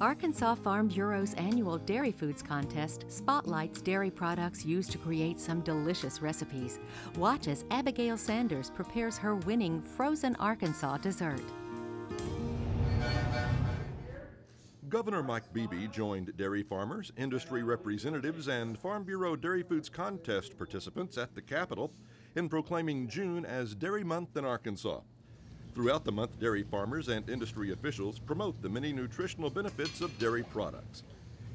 Arkansas Farm Bureau's annual Dairy Foods Contest spotlights dairy products used to create some delicious recipes. Watch as Abigail Sanders prepares her winning frozen Arkansas dessert. Governor Mike Beebe joined dairy farmers, industry representatives, and Farm Bureau Dairy Foods Contest participants at the Capitol in proclaiming June as Dairy Month in Arkansas. Throughout the month, dairy farmers and industry officials promote the many nutritional benefits of dairy products.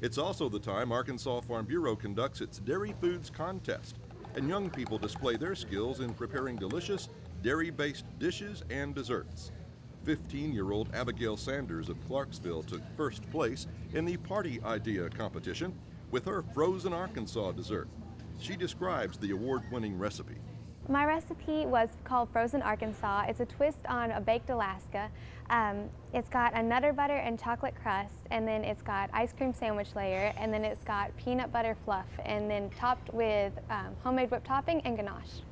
It's also the time Arkansas Farm Bureau conducts its Dairy Foods Contest, and young people display their skills in preparing delicious dairy-based dishes and desserts. 15-year-old Abigail Sanders of Clarksville took first place in the Party Idea competition with her frozen Arkansas dessert. She describes the award-winning recipe. My recipe was called Frozen Arkansas. It's a twist on a baked Alaska. It's got a Nutter butter and chocolate crust, and then it's got ice cream sandwich layer, and then it's got peanut butter fluff, and then topped with homemade whipped topping and ganache.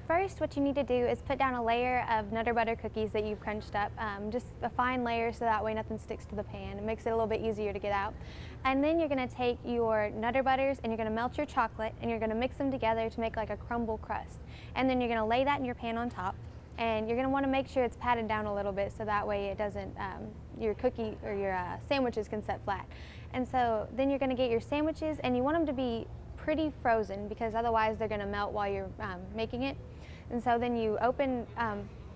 First, what you need to do is put down a layer of Nutter butter cookies that you've crunched up, just a fine layer so that way nothing sticks to the pan. It makes it a little bit easier to get out. And then you're going to take your Nutter butters and you're going to melt your chocolate and you're going to mix them together to make like a crumble crust. And then you're going to lay that in your pan on top. And you're going to want to make sure it's patted down a little bit so that way it doesn't, your cookie or your sandwiches can set flat. And so then you're going to get your sandwiches, and you want them to be pretty frozen because otherwise they're going to melt while you're making it. And so then you open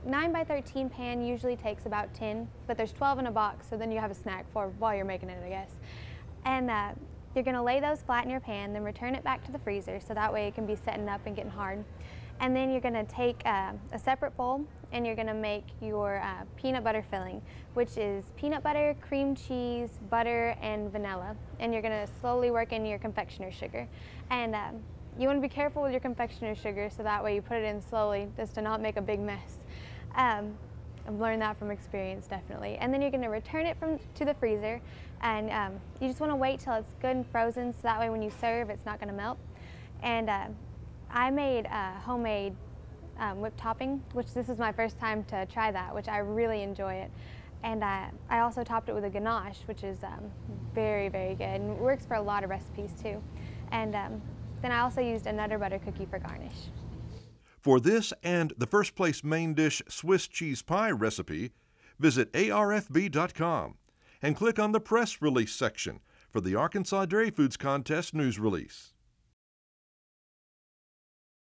9 by 13 pan usually takes about 10, but there's 12 in a box, so then you have a snack for while you're making it, I guess. And you're going to lay those flat in your pan, then return it back to the freezer so that way it can be setting up and getting hard. And then you're going to take a separate bowl and you're going to make your peanut butter filling, which is peanut butter, cream cheese, butter, and vanilla. And you're going to slowly work in your confectioner's sugar. And you want to be careful with your confectioner's sugar so that way you put it in slowly just to not make a big mess. I've learned that from experience, definitely. And then you're going to return it to the freezer, and you just want to wait till it's good and frozen so that way when you serve it's not going to melt. And I made homemade whipped topping, which this is my first time to try that, which I really enjoy it. And I also topped it with a ganache, which is very, very good and works for a lot of recipes too. And then I also used a Nutter butter cookie for garnish. For this and the first place main dish Swiss cheese pie recipe, visit arfb.com and click on the press release section for the Arkansas Dairy Foods Contest news release.